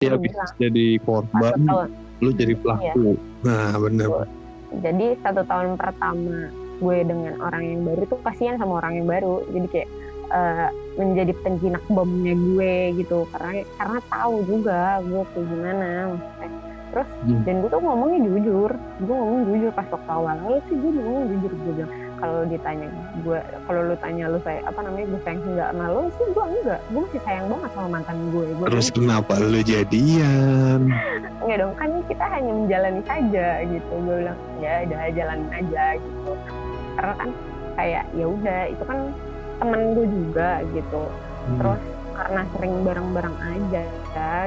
Dia bilang jadi 1 korban, tahun. lu jadi Iya. pelaku. Nah, benar. Jadi 1 tahun pertama gue dengan orang yang baru tuh kasihan sama orang yang baru. Jadi kayak menjadi penjinak bomnya gue gitu, karena tahu juga gue kayak gimana maksudnya. Terus dan gue tuh ngomongnya jujur, pas waktu awal sih gue ngomong jujur. Gue bilang kalau ditanya kalau lu tanya lu saya gue sayang enggak sama lu sih, gue masih sayang banget sama mantan gue. Terus kenapa lu jadian? Enggak dong, kan kita hanya menjalani saja gitu. Gue bilang ya udah jalanin aja gitu, karena kan kayak ya udah itu kan temen gue juga gitu. Terus karena sering bareng-bareng aja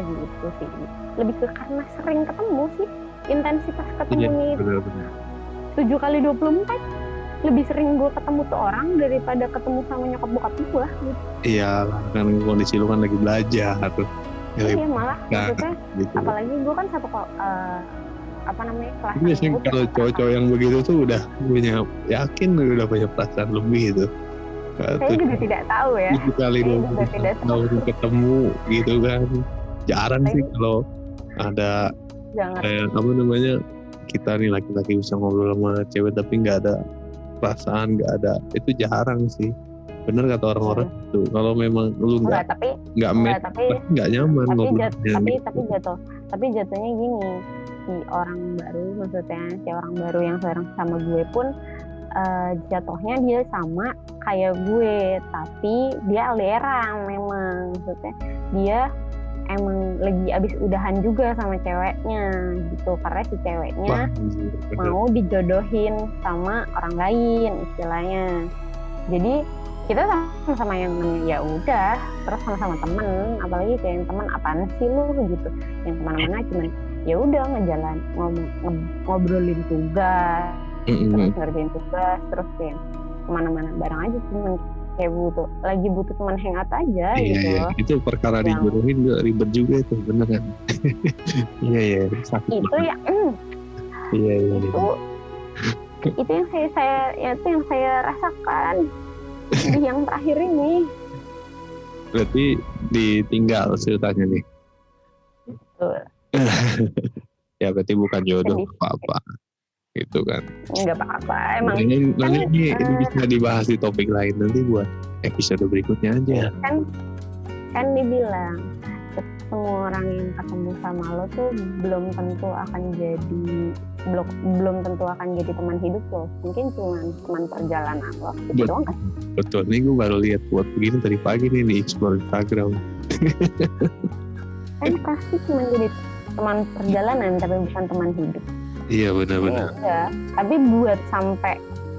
gitu sih, lebih ke karena sering ketemu sih, intensitas ketemunya itu 7x24, lebih sering gue ketemu tuh orang daripada ketemu sama nyokap bokap gue gitu. Iya kan kondisi lu kan lagi belajar tuh. Iya malah maksudnya gitu. Apalagi gue kan satu kelas. Biasanya kalau cowok-cowok yang begitu tuh udah punya, yakin udah punya perasaan lebih gitu. Saya juga tidak tahu ya. 7x24 tahun ketemu gitu kan. Jarang sih kalau ada kita nih laki-laki bisa ngobrol sama cewek tapi nggak ada perasaan, nggak ada, itu jarang sih. Bener kata orang-orang tuh, kalau memang lu nggak nyaman tapi jatuhnya gini, si orang baru, maksudnya si orang baru yang sekarang sama gue pun jatuhnya dia sama kayak gue, tapi dia LDR memang, maksudnya dia emang lagi abis udahan juga sama ceweknya gitu, karena si ceweknya mau dijodohin sama orang lain istilahnya. Jadi kita sama-sama yang ya udah, terus sama-sama temen, apalagi kayak yang temen apaan sih lu gitu, yang kemana-mana cuman ya udah ngejalan ngobrolin tugas, terus ngerjain tugas, terus kayak kemana-mana bareng aja, cuman kayak lagi butuh teman hangout aja gitu. Iya, itu perkara dijodohin gak ribet juga itu, bener kan? Iya, sakit itu banget. Iya. Itu yang saya rasakan di yang terakhir ini. Berarti ditinggal ceritanya nih. Betul. Ya berarti bukan jodoh apa-apa gitu kan. Enggak apa-apa emang. Nanti ini bisa dibahas di topik lain nanti buat episode berikutnya aja. Kan dibilang semua orang yang ketemu sama lo tuh belum tentu akan jadi teman hidup lo, mungkin cuma teman perjalanan lo gitu doang kan. Betul, nih gue baru lihat buat begini tadi pagi nih di explore Instagram. Kan pasti cuma jadi teman perjalanan tapi bukan teman hidup. Iya benar-benar. Iya, tapi buat sampai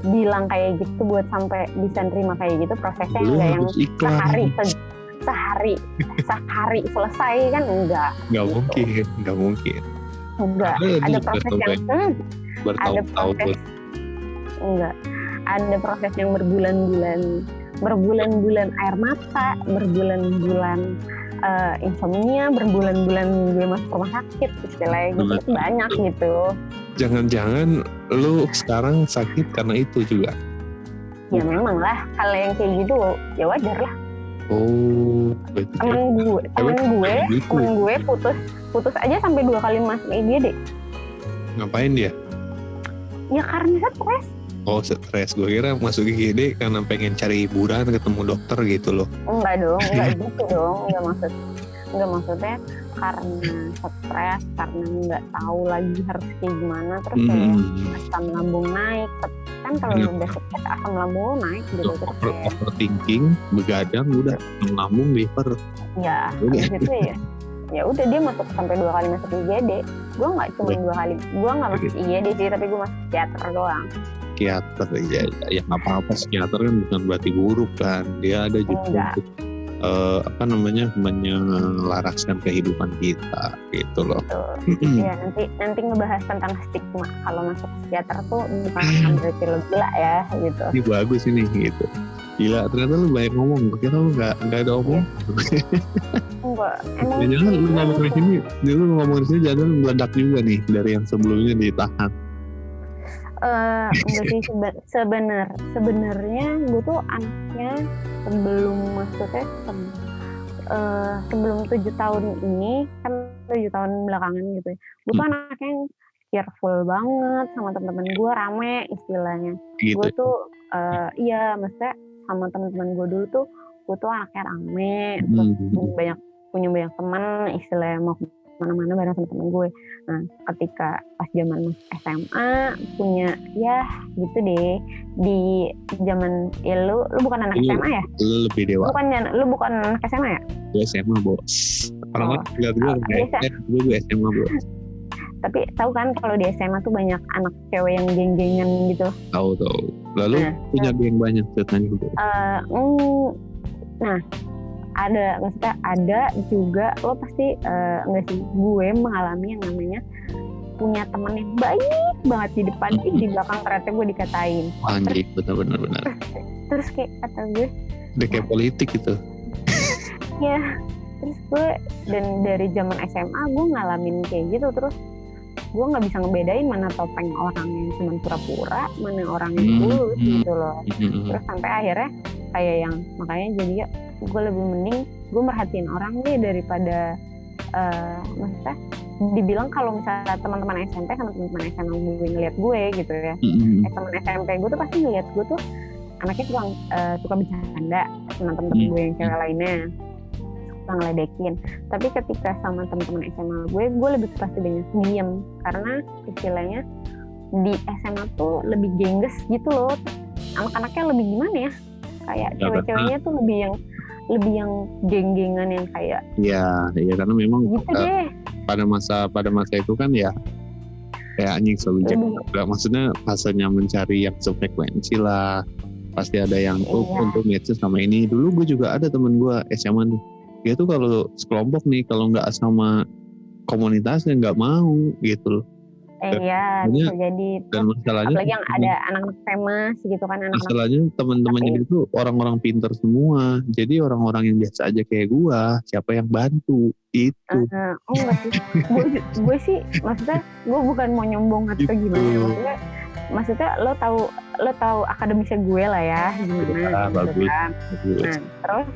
bilang kayak gitu, buat sampai bisa nerima kayak gitu, prosesnya enggak yang sehari selesai kan, enggak mungkin. Enggak, ada proses yang ada proses yang berbulan-bulan air mata, berbulan-bulan insomnia, berbulan-bulan gue masuk rumah sakit istilahnya gitu, banyak gitu. Jangan-jangan lu sekarang sakit karena itu juga? Ya memang lah, kalau yang kayak gitu ya wajar lah. Oh, temen gue putus aja sampai 2 kali masuk IGD. Ngapain dia? Ya karena stres. Oh stres, gue kira masuk IGD karena pengen cari hiburan, ketemu dokter gitu loh. Enggak dong, enggak gitu dong, enggak maksudnya karena stres, karena nggak tahu lagi harus kayak gimana, terus kayak asam lambung naik, kan kalau udah stres asam lambung naik gitu, terus overthinking, begadang, udah asam lambung, liver. Ya, habis itu ya udah dia masuk sampai 2 kali masuk IGD. Gue nggak cuma 2 kali, gue nggak masuk IGD sih, tapi gue masuk psikiater doang. Psikiater ya nggak apa-apa, psikiater kan bukan berarti buruk kan, dia ada juga untuk menyelaraskan kehidupan kita gitu loh. Iya, nanti ngebahas tentang stigma kalau masuk psikiater tuh bukan berarti lo gila ya gitu. Ini bagus ini gitu. Gila, ternyata lu banyak ngomong, kira lu nggak ada omong. Enggak, emang. Jangan lu ngomong di sini, jangan meledak juga nih dari yang sebelumnya ditahan. Enggak sih, sebenarnya gue tuh anaknya sebelum 7 tahun ini kan tahun belakangan gitu ya. Gue tuh anaknya yang cheerful banget, sama teman-teman gue rame istilahnya. Gitu. Gue tuh iya maksudnya sama teman-teman gue dulu tuh gue tuh anaknya rame, terus punya banyak teman istilahnya, mau kemana-mana bareng teman-teman gue. Nah ketika pas zaman SMA punya ya gitu deh, di zaman ya lu bukan anak SMA ya? Lu lebih dewasa. Lu bukan anak SMA ya? Gue SMA bos. Orang lihat gue SMA bos. Tapi tahu kan kalau di SMA tuh banyak anak cewek yang geng-gengan gitu. Tahu. Lalu punya geng banyak ceritanya gitu. Nah maksudnya ada juga, lo pasti enggak sih, gue mengalami yang namanya punya teman yang baik banget di depan, di belakang ternyata gue dikatain. Anjir, benar. Terus kayak kata gue udah kayak politik gitu. Ya, terus gue dan dari zaman SMA gue ngalamin kayak gitu, terus gue nggak bisa ngebedain mana topeng orang yang cuma pura-pura, mana orang yang tulus gitu loh. Terus sampai akhirnya kayak yang makanya jadi ya gue lebih mending gue merhatiin orang deh daripada maksudnya dibilang kalau misalnya teman-teman SMP sama teman-teman SMA gue ngeliat gue gitu ya. Teman SMP gue tuh pasti ngeliat gue tuh anaknya suka bercanda sama teman-teman gue yang cewek lainnya, suka ngeledekin. Tapi ketika sama teman-teman SMA gue lebih pasti dengan diem, karena istilahnya di SMA tuh lebih gengges gitu loh. Anak-anaknya lebih gimana ya? Kayak cewek-ceweknya tuh lebih yang geng-gengan yang kayak. Iya karena memang gitu deh. Pada masa itu kan ya kayak anjing selunjak. Maksudnya fasenya mencari yang sefrekuensi lah. Pasti ada yang untuk match sama ini. Dulu gue juga ada temen gue SMA nih. Dia tuh kalau sekelompok nih, kalau nggak sama komunitasnya nggak mau gitu loh. Iya, bisa jadi. Dan masalahnya, apalagi yang ada anak-anak famous gitu kan, anak-anak. Masalahnya teman-temannya itu orang-orang pintar semua. Jadi orang-orang yang biasa aja kayak gua, siapa yang bantu itu? Enggak sih. gue sih, maksudnya gue bukan mau nyombong atau gimana. Maksudnya lo tahu akademisnya gue lah ya, gimana? Bagus. Nah, terus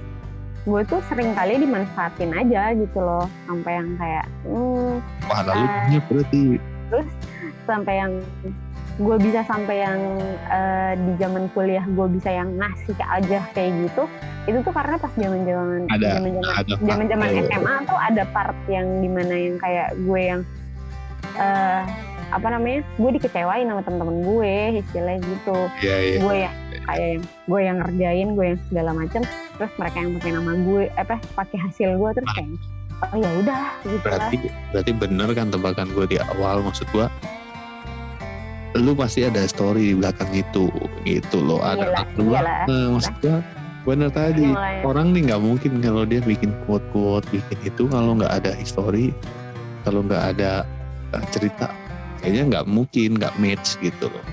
gue tuh sering kali dimanfaatin aja gitu loh, sampai yang kayak wah lalu punya berarti. Terus sampai yang gue bisa sampai yang di zaman kuliah gue bisa yang ngasih aja kayak gitu, itu tuh karena pas zaman SMA tuh ada part yang dimana yang kayak gue yang gue dikecewain sama teman-teman gue istilahnya gitu. Gue ya kayak yang gue yang ngerjain, gue yang segala macam, terus mereka yang pakai nama gue pakai hasil gue, terus kayak oh ya udah gitu. Berarti bener kan tebakan gue di awal, maksud gue lu pasti ada story di belakang itu gitu loh. Iyalah. Maksud gue bener tadi, orang nih nggak mungkin kalau dia bikin quote bikin itu kalau nggak ada history, kalau nggak ada cerita, kayaknya nggak mungkin, nggak match gitu loh.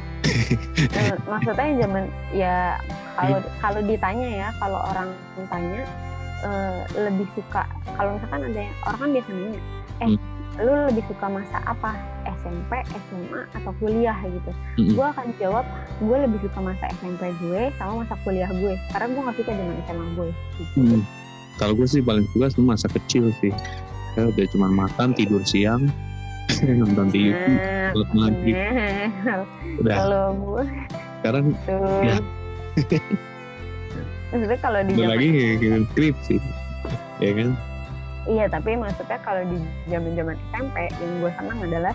Maksudnya zaman ya kalau ditanya ya, kalau orang tanya lebih suka, kalau misalkan ada yang orang kan biasa nanya, lu lebih suka masa apa, SMP, SMA atau kuliah gitu. Gue akan jawab gue lebih suka masa SMP gue sama masa kuliah gue, karena gue nggak suka dengan SMA gue gitu. Kalau gue sih paling suka masa kecil sih, udah cuma makan tidur siang nonton TV lagi udah. Kalau gue sekarang ya maksudnya kalau di lagi kayak skrip sih ya kan. Iya, tapi maksudnya kalau di zaman SMP yang gue senang adalah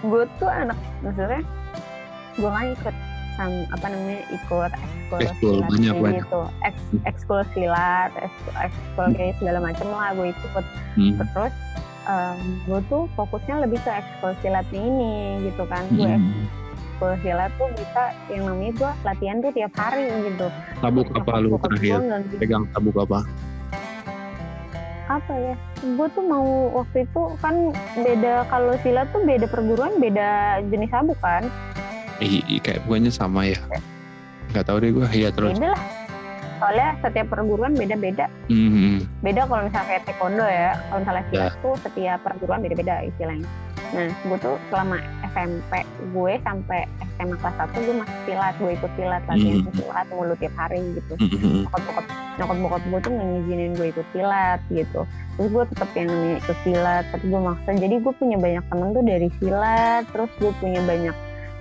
gue tuh anak, maksudnya gue kan ikut ikut ekskul silat gitu, ekskul silat, ekskul kayak segala macam lah gue ikut. Terus gue tuh fokusnya lebih ke ekskul silatnya ini gitu kan. Gue ekskul silat tuh bisa yang namanya gue latihan tuh tiap hari gitu. Sabuk apa lu terakhir pegang sabuk apa ya, gue tuh mau waktu itu kan beda, kalau silat tuh beda perguruan, beda jenis sabuk kan. Kayak bukannya sama ya, nggak tahu deh gue. Ya terus beda lah, soalnya setiap perguruan beda-beda. Beda kalau misalnya kayak taekwondo ya, kalau misalnya silat tuh setiap perguruan beda-beda istilahnya. Nah, gue tuh selama SMP gue sampai SMA kelas 1 gue masih silat, gue ikut silat, latihan silat mulu tiap hari gitu. Nyokap bokap gue tuh ngizinin gue ikut silat gitu. Terus gue tetap yang ikut silat, tapi gue maksa. Jadi gue punya banyak temen tuh dari silat, terus gue punya banyak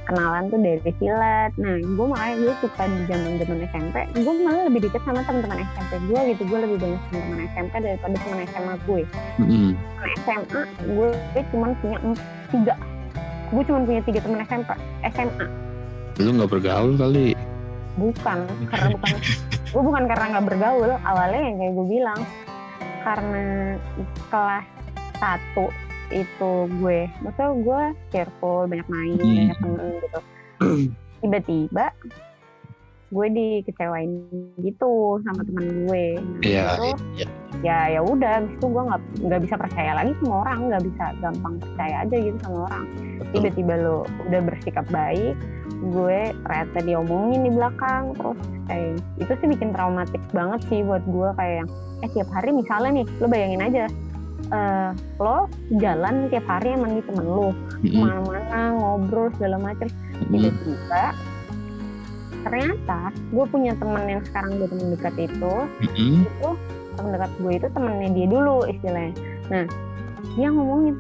kenalan tuh dari silat. Nah, gue makanya gue suka di zaman SMP, gue malah lebih dekat sama teman-teman SMP gue gitu. Gue lebih banyak teman SMP daripada teman SMA gue. Teman SMA gue cuma punya 3. Gue cuma punya 3 teman SMA. Lu nggak bergaul kali? Bukan karena nggak bergaul. Awalnya yang kayak gue bilang, karena kelas 1 itu maksudnya gue cheerful, banyak main, banyak temen gitu. Tiba-tiba gue dikecewain gitu sama teman gue. Nah, ya udah, abis itu gue nggak bisa percaya lagi sama orang, nggak bisa gampang percaya aja gitu sama orang. Tiba-tiba lo udah bersikap baik, gue ternyata diomongin di belakang, terus kayak itu sih bikin traumatik banget sih buat gue. Kayak tiap hari misalnya nih, lo bayangin aja, lo jalan tiap hari emang nih temen lo kemana-mana ngobrol segala macam, tiba-tiba ternyata gue punya teman yang sekarang gue teman dekat itu teman dekat gue itu temennya dia dulu istilahnya. Nah, dia ngomongin,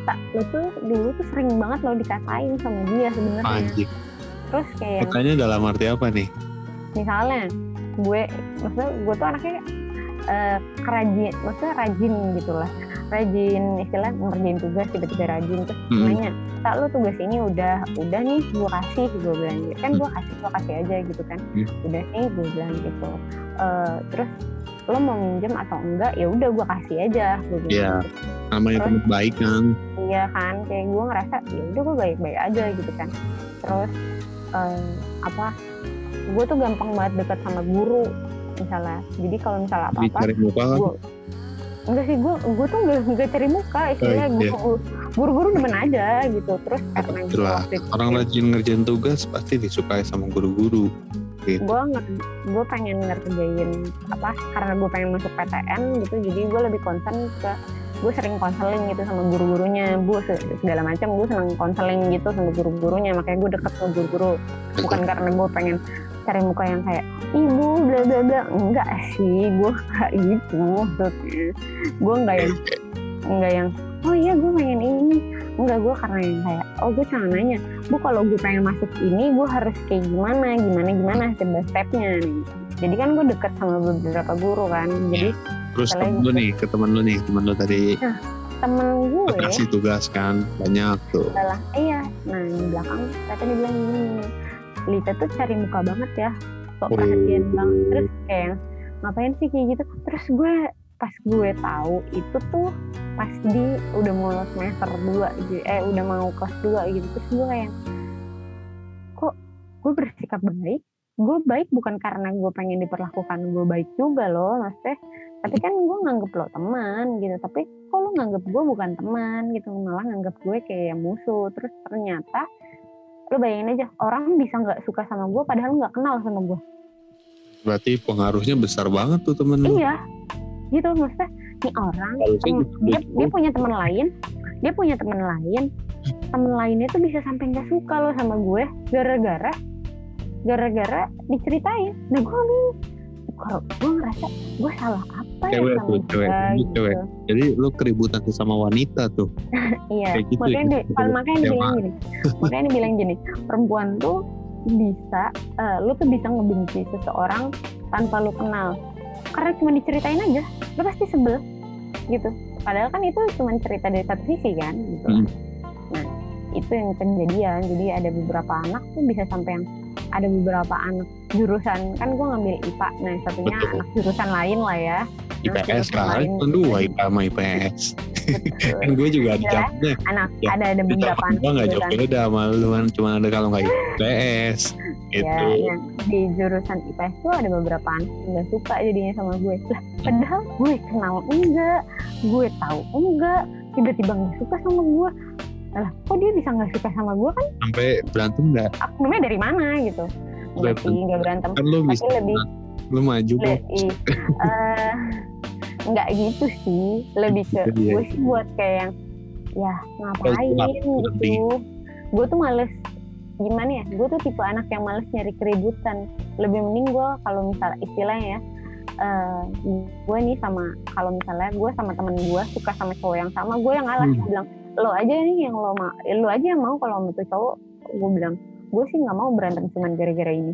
tak, lo tuh dulu tuh sering banget lo dikatain sama dia sebenarnya. Terus kayak katanya dalam arti apa nih? Misalnya maksudnya gue tuh anaknya rajin gitulah, rajin istilah ngerjain tugas, tiba-tiba rajin. Terus nanya, tak, lo tugas ini udah nih gue kasih, gue bilang kan gue kasih aja gitu kan. Udah nih gue bilang gitu. Terus lo mau minjem atau enggak, ya udah gue kasih aja, gue bilang. Iya, namanya teman baik kan. Iya kan, kayak gue ngerasa ya udah gue baik-baik aja gitu kan. Terus gue tuh gampang banget dekat sama guru misalnya. Jadi kalau misalnya apa-apa, enggak sih, gue tuh nggak cari muka istilahnya. Guru-guru demen aja gitu. Terus karena orang rajin ngerjain tugas pasti disukai sama guru-guru gitu. Gue pengen ngerjain karena gue pengen masuk PTN gitu, jadi gue lebih concern ke, gue sering konseling gitu sama guru-gurunya, gue segala macam, gue seneng konseling gitu sama guru-gurunya, makanya gue deket sama guru-guru. Bukan karena gue pengen cari muka yang kayak ibu bla bla bla, enggak sih, gue kayak gitu maksudnya. Gue enggak yang oh iya gue pengen ini, enggak. Gue karena yang kayak gue cuma nanya, bu kalau gue pengen masuk ini gue harus kayak gimana step-stepnya nih. Jadi kan gue deket sama beberapa guru kan, jadi terus temen lu tadi. Nah, temen gue kasih tugas kan banyak tuh. Iya, nah di belakang ternyata dia bilang gini, Lita tuh cari muka banget ya, kok perhatian banget. Terus kayak ngapain sih kayak gitu. Terus pas gue tahu itu tuh pas udah mau semester 2 gitu, udah mau kelas 2 gitu. Terus gue kayak, kok gue bersikap baik? Gue baik bukan karena gue pengen diperlakukan gue baik juga loh, maksudnya. Tapi kan gue nganggep lo teman gitu. Tapi kok lo nganggep gue bukan teman gitu, malah nganggep gue kayak musuh. Terus ternyata lo bayangin aja, orang bisa nggak suka sama gue padahal nggak kenal sama gue. Berarti pengaruhnya besar banget tuh temen lo. Iya, gitu maksudnya. Nih orang, dia punya teman lain, temen lainnya tuh bisa sampai nggak suka lo sama gue gara-gara diceritain. Nah gue ngerasa gue salah apa cewek ya sama cewek. Gitu. Jadi lo keributan sama wanita tuh. Iya, gitu, makanya dibilang gini, perempuan tuh bisa, lo tuh bisa ngebenci seseorang tanpa lo kenal, karena cuma diceritain aja, lo pasti sebel gitu. Padahal kan itu cuma cerita dari satu sisi kan gitu. Nah itu yang kejadian. Jadi ada beberapa anak tuh bisa sampai yang, ada beberapa anak jurusan, kan gue ngambil IPA, nah satunya anak jurusan lain lah ya, IPS lah, itu dua IPA sama IPS. Kan gue juga ada jawabnya. Ada beberapa anak. Gue nggak jawab beda sama lu kan, cuma ada kalau nggak IPS. Gitu. Ya, di jurusan IPS tuh ada beberapa anak yang nggak suka jadinya sama gue. Lah, padahal gue kenal enggak, gue tahu enggak, tiba-tiba nggak suka sama gue. Lah, kok dia bisa nggak suka sama gue kan? Sampai berantem nggak? Akunnya dari mana gitu? Nggak berantem. Kan lu bisa lebih lu maju kok. Nggak gitu sih, lebih ke gue sih buat kayak yang ya ngapain gitu. Gue tuh males, gimana ya, gue tuh tipe anak yang males nyari keributan. Lebih mending gue kalau misal istilahnya ya, gue nih sama, kalau misalnya gue sama temen gue suka sama cowok yang sama, gue yang ngalah. Gue bilang, lo aja nih yang lo aja yang mau kalau sama tuh cowok. Gue bilang, gue sih nggak mau berantem cuman gara-gara ini.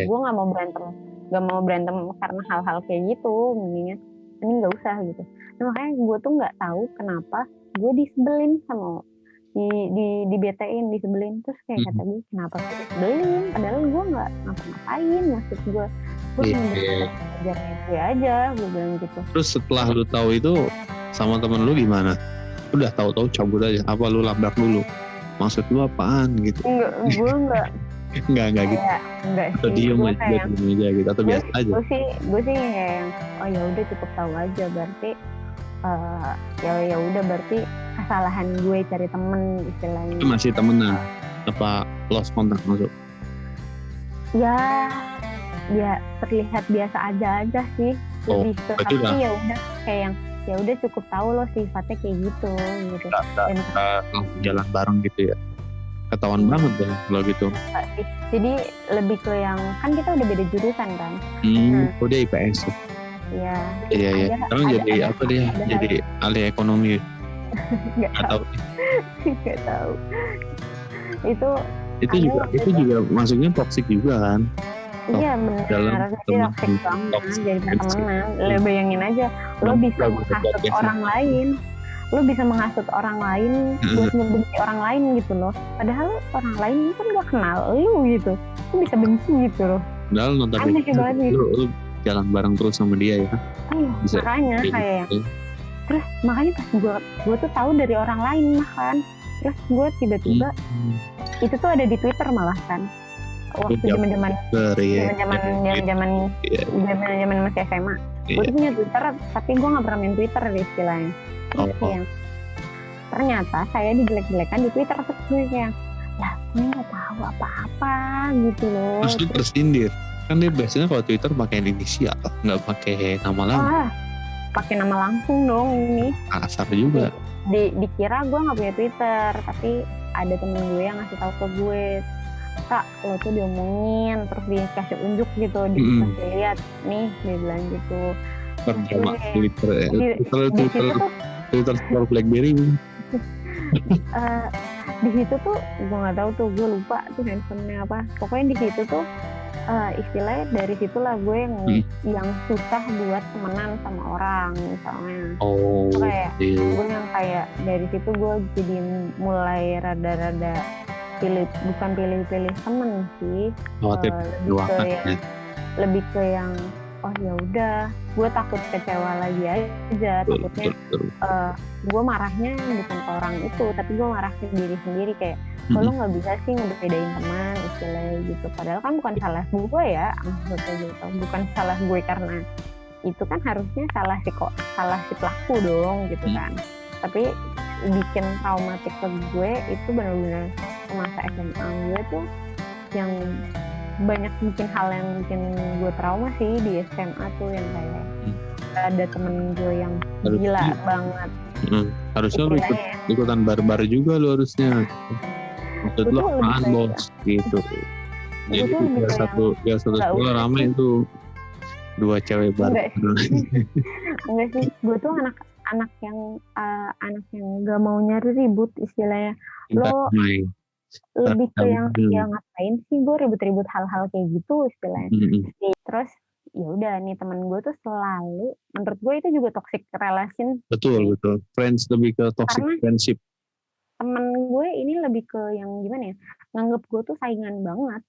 Gue nggak mau berantem karena hal-hal kayak gitu. Mendingan ini nggak usah gitu. Nah, makanya gue tuh nggak tahu kenapa gue disebelin sama dibetain, disebelin. Terus kayak kata gue, kenapa gue disebelin? Padahal gue nggak ngapa-ngapain, maksud gue cuma belajar gue aja, gue bilang gitu. Terus setelah lu tahu itu sama temen lu gimana? Udah tahu-tahu cabut aja? Apa lu labrak dulu? Maksud lu apaan gitu? Enggak, gue enggak. Enggak gitu. Enggak atau sih. Diem aja gitu atau biasa aja? Gue sih kayak, oh ya udah cukup tahu aja, berarti ya udah berarti kesalahan gue cari temen istilahnya. Itu masih temenan apa lost kontak masuk? Ya terlihat biasa aja sih. Lebih ke tapi ya udah kayak yang ya udah cukup tahu lo sifatnya kayak gitu. Jalan bareng gitu ya. Ketahuan banget dong kalau gitu. Jadi lebih ke yang kan kita udah beda jurusan kan. Udah IPS. Iya. Sekarang jadi apa dia? Jadi ahli ekonomi. Nggak tahu. Itu juga masuknya toksik juga kan? Iya benar. Toksik banget jadi pertemanan. Lo bayangin aja, lo bisa menghasut orang lain. Lo bisa menghasut orang lain buat ngebenci orang lain gitu loh. Padahal orang lain kan gak kenal lo gitu. Lo bisa benci gitu loh. Padahal nonton lu jalan bareng terus sama dia ya. Makanya kayak terus makanya pas gue tuh tahu dari orang lain kan. Terus gue tiba-tiba itu tuh ada di Twitter malah kan. Waktu zaman masih SMA. Gue tuh punya Twitter tapi gue nggak pernah main Twitter istilahnya. Ternyata saya dijelek-jelekan di Twitter. Terus gue kayak, lah gue nggak tahu apa-apa gitu loh. Terus lu tersindir. Kan dia biasanya kalau Twitter pakai inisial, nggak pakai nama lama. Pakai nama langsung dong ini. Kasar juga. Dikira gue nggak punya Twitter, tapi ada temen gue yang ngasih tahu ke gue, Kak, lo tuh diomongin, terus dikasih unjuk gitu, dikasih lihat, nih dia bilang gitu. Pertama Twitter store BlackBerry. Di situ tuh gue nggak tahu tuh, gue lupa tuh handphonenya apa. Pokoknya di situ tuh istilahnya dari situlah gue yang susah buat temenan sama orang misalnya. Kayak gue yang kayak dari situ gue jadi mulai rada-rada bukan pilih temen sih. Lebih ke yang oh ya udah, gue takut kecewa lagi aja. Takutnya gue marahnya bukan ke orang itu, tapi gue marah ke diri sendiri kayak lo nggak bisa sih ngebedain teman istilahnya gitu. Padahal kan bukan salah gue ya, maksudnya gitu. Bukan salah gue karena itu kan harusnya salah si pelaku dong gitu kan. Tapi bikin traumatik ke gue itu benar-benar masa SMA gue tuh yang banyak bikin hal yang bikin gue trauma sih di SMA tuh, yang kayak ada temen gue yang gila banget. Harusnya lu ikutan barbar juga lu harusnya. Maksud lo apaan bos gitu. Jadi biar satu sekolah ramai itu dua cewek barbar. Enggak sih, gue tuh anak yang gak mau nyari ribut istilahnya. Lo lebih ke yang ngapain sih gue ribut-ribut hal-hal kayak gitu istilahnya. Terus ya udah nih teman gue tuh selalu, menurut gue itu juga toxic relation. Betul. Friends lebih ke toxic friendship. Temen gue ini lebih ke yang gimana ya, nganggep gue tuh saingan banget.